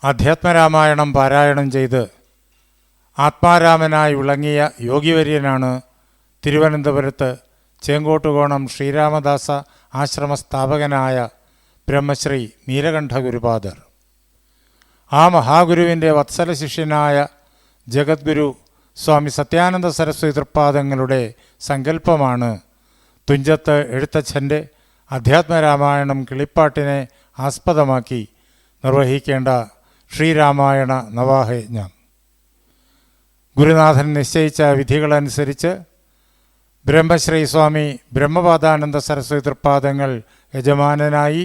അധ്യാത്മരാമായണം പാരായണം ചെയ്ത് ആത്മാരാമനായി വിളങ്ങിയ യോഗിവര്യനാണ് തിരുവനന്തപുരത്ത് ചേങ്കോട്ടുകോണം ശ്രീരാമദാസ ആശ്രമ സ്ഥാപകനായ ബ്രഹ്മശ്രീ നീലകണ്ഠ ഗുരുപാദർ. ആ മഹാഗുരുവിൻ്റെ വത്സല ശിഷ്യനായ ജഗദ്ഗുരു സ്വാമി സത്യാനന്ദ സരസ്വതി തൃപ്പാദങ്ങളുടെ സങ്കല്പമാണ് തുഞ്ചത്ത് എഴുത്തച്ഛൻ്റെ അധ്യാത്മരാമായണം കിളിപ്പാട്ടിനെ ആസ്പദമാക്കി നിർവഹിക്കേണ്ട ശ്രീരാമായണ നവാഹയജ്ഞം. ഗുരുനാഥൻ നിശ്ചയിച്ച വിധികളനുസരിച്ച് ബ്രഹ്മശ്രീ സ്വാമി ബ്രഹ്മപാദാനന്ദ സരസ്വതി തൃപ്പാദങ്ങൾ യജമാനനായി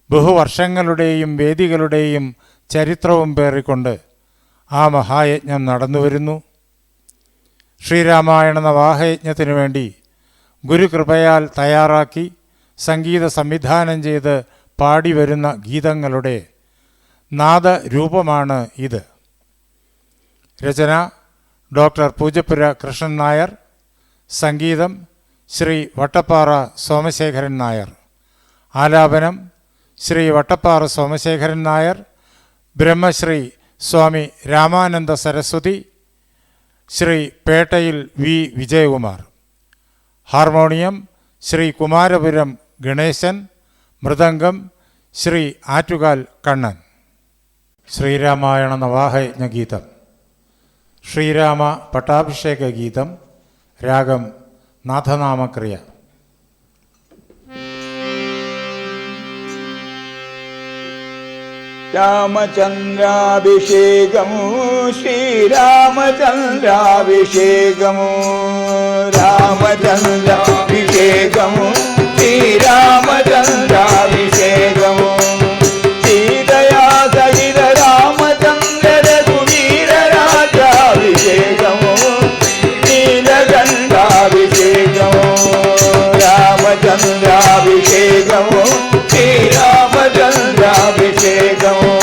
ബഹുവർഷങ്ങളുടെയും വേദികളുടെയും ചരിത്രവും പേറിക്കൊണ്ട് ആ മഹായജ്ഞം നടന്നുവരുന്നു. ശ്രീരാമായണ നവാഹയജ്ഞത്തിനു വേണ്ടി ഗുരുകൃപയാൽ തയ്യാറാക്കി സംഗീത സംവിധാനം ചെയ്ത് പാടിവരുന്ന ഗീതങ്ങളുടെ നാദരൂപമാണ് ഇത്. രചന ഡോക്ടർ പൂജപ്പുര കൃഷ്ണൻ നായർ. സംഗീതം ശ്രീ വട്ടപ്പാറ സോമശേഖരൻ നായർ. ആലാപനം ശ്രീ വട്ടപ്പാറ സോമശേഖരൻ നായർ, ബ്രഹ്മശ്രീ സ്വാമി രാമാനന്ദ സരസ്വതി, ശ്രീ പേട്ടയിൽ വി വിജയകുമാർ. ഹാർമോണിയം ശ്രീ കുമാരപുരം ഗണേശൻ. മൃദംഗം ശ്രീ ആറ്റുകാൽ കണ്ണൻ. ശ്രീരാമായണ നവാഹയജ്ഞ ഗീതം. ശ്രീരാമ പട്ടാഭിഷേക ഗീതം. രാഗം നാഥനാമക്രിയ. രാമചന്ദ്രാഭിഷേകമു ശ്രീരാമചന്ദ്രാഭിഷേകമു രാമചന്ദ്രാഭിഷേകമു ശ്രീരാമചന്ദ്രാഭിഷേകമു സീതയാ സഹിത രാമചന്ദ്ര രഘുവീര രാജാഭിഷേകമു നീലകണ്ഠാഭിഷേകമു രാമചന്ദ്രാഭിഷേകമു ശ്രീരാമചന്ദ്രാഭിഷേകമു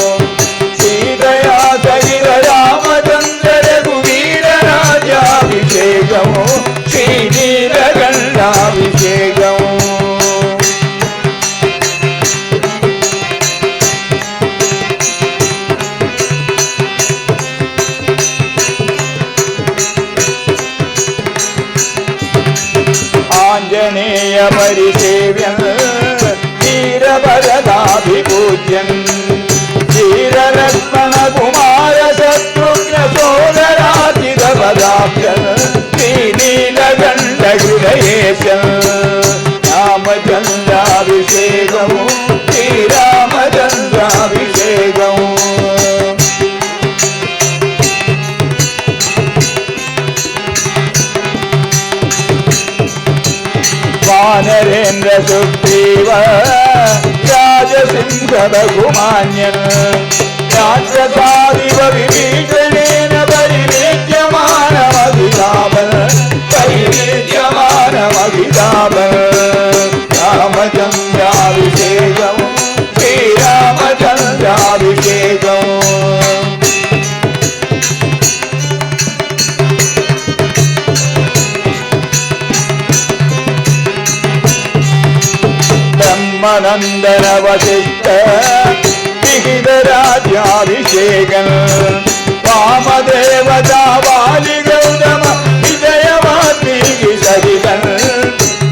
സീതയാ സഹിത രാമചന്ദ്ര രഘുവീര രാജാഭിഷേകമു ശ്രീനീലകണ്ഠാഭിഷേകമു. ആഞ്ജനേയ പരിസേവ്യൻ ധീരഭരതാഭിപൂജ്യൻ ധീരലക്ഷ്മണ കുമാര ശത്രുഘ്ന സോദരാജിത പദാബ്ജൻ ശ്രീനീലകണ്ഠ ഹൃദയേശൻ രാമചന്ദ്രാഭിഷേകമു ശ്രീരാമചന്ദ്രാഭിഷേകമു. വാനരേന്ദ്ര സുഗ്രീവ രാജസിംഹ ബഹുമാന്യൻ രാക്ഷസാധിപ വിഭീഷണേന പരിവേദ്യമാനമഭിതാപൻ പരിവേദ്യമാനമഭിതാപൻ രാമചന്ദ്രാഭിഷേകമു ശ്രീരാമചന്ദ്രാഭിഷേകമു. ബ്രഹ്മനന്ദന വസിഷ്ഠ വിഹിത രാജ്യാഭിഷേകൻ വാമദേവതാ വാലി ഗൗതമ വിജയവാത്മീകി സഹിതൻ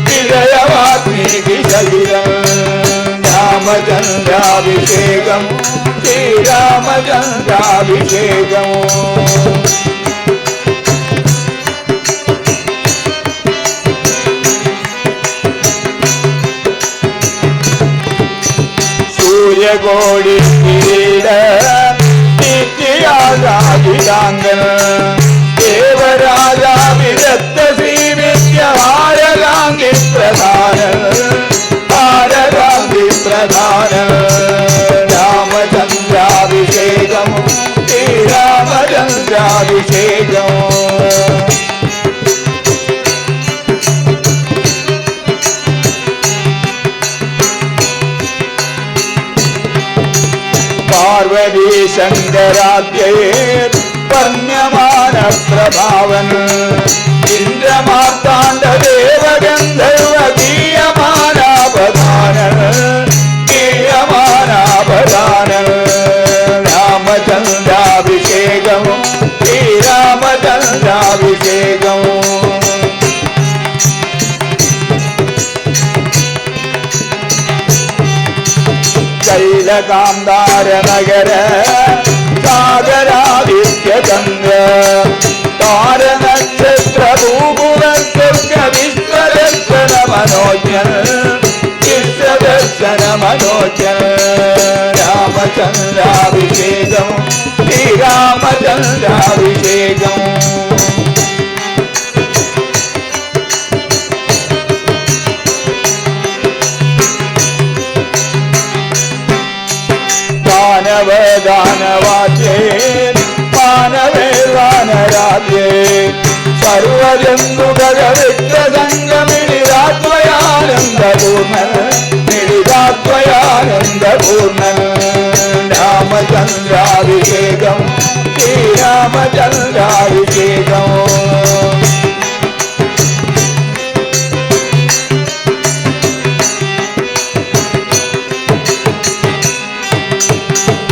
വിജയവാത്മീകി സഹിതൻ രാമചന്ദ്രാഭിഷേകം ശ്രീരാമചന്ദ്രാഭിഷേകമു. സൂര്യകോടി കിരീട നിത്യാകാശിതാംഗൻ ദേവരാജാവിദത്ത ശ്രീവിദ്യ ഭാരകാംഗി പ്രധാനൻ ഭാരകാംഗി പ്രധാനൻ രാമചന്ദ്രാഭിഷേകമു ശ്രീരാമചന്ദ്രാഭിഷേകമു. പാർവതീ ശങ്കരാദ്യൈർ വർണ്യമാന പ്രഭാവൻ ഇന്ദ്രമാർത്താണ്ഡ ദേവഗന്ധർവ ഗീയമാനാപദാനൻ ഗീയമാനാപദാനൻ കാന്താര നഗര സാഗരാദിത്യ ചന്ദ്ര താരനക്ഷത്ര ഭൂഭുവസ്വർഗ വിശ്വദർശന മനോജ്ഞൻ വിശ്വദർശന മനോജ്ഞൻ രാമചന്ദ്രാഭിഷേകം ശ്രീരാമചന്ദ്രാഭിഷേകം മാനവദാനവാദ്യേ മാനവേർവാനരാധ്യേ സർവജന്തുകവിക്തസംഗമിളിതാത്മയാനന്ദപൂർണ്ണൻ മിളിതാത്മയാനന്ദപൂർണ്ണൻ രാമചന്ദ്രാഭിഷേകം ശ്രീരാമചന്ദ്രാഭിഷേകം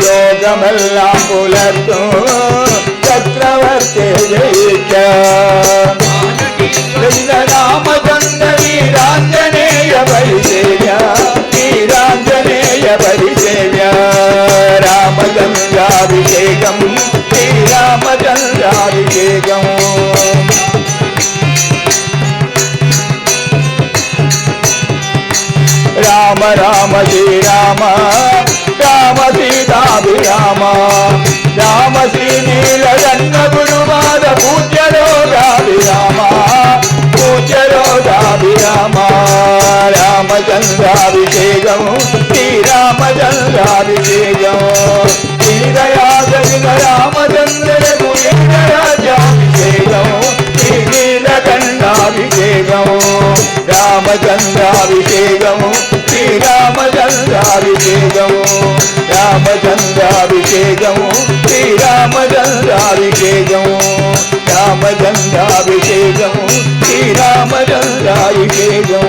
ലോകമെല്ലാം പുലർത്തും ചക്രവർത്തി ജയിക്ക രാമചന്ദ്ര വീരാഞ്ജനേയ പരിസേവ്യ വീരാഞ്ജനേയ പരിസേവ്യ രാമചന്ദ്രാഭിഷേകം ശ്രീരാമചന്ദ്രാഭിഷേകം രാമ രാമ ശ്രീരാമ രാമ സീതാഭിരാമ രാമ ശ്രീനീലകണ്ഠ ഗുരുവാദ പൂജ്യലോകാഭിരാമ പൂജ്യലോകാഭിരാമ രാമചന്ദ്രാഭിഷേകം ശ്രീരാമചന്ദ്രാഭിഷേകം ശ്രീദയാസരിത രാമചന്ദ്ര രാജ്യാഭിഷേകം ശ്രീനീലകണ്ഠാഭിഷേകം രാമചന്ദ്രാഭിഷേകം ശ്രീരാമചന്ദ്രാഭിഷേകം രാമചന്ദ്രാഭിഷേകം ശ്രീരാമചന്ദ്രാഭിഷേകം രാമചന്ദ്രാഭിഷേകം ശ്രീരാമചന്ദ്രാഭിഷേകം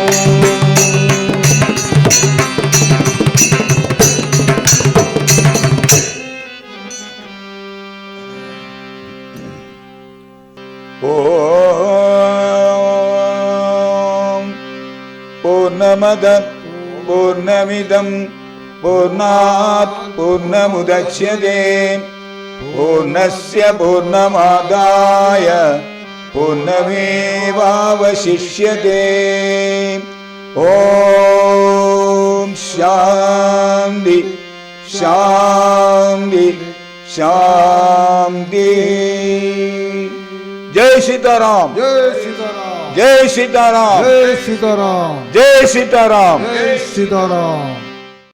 ഓം പൂർണ്ണമദ പൂർണ്ണമിദം പൂർണ്ണാത് പൂർണ്ണമുദച്യത്തെ പൂർണ്ണസ്യ പൂർണ്ണമാദായ പൂർണ്ണമേവാവശിഷ്യത്തെ ഓം ശാന്തി ശാന്തി ശാന്തി जय सीताराम जय सीताराम जय सीताराम जय सीताराम जय सीताराम जय सीताराम।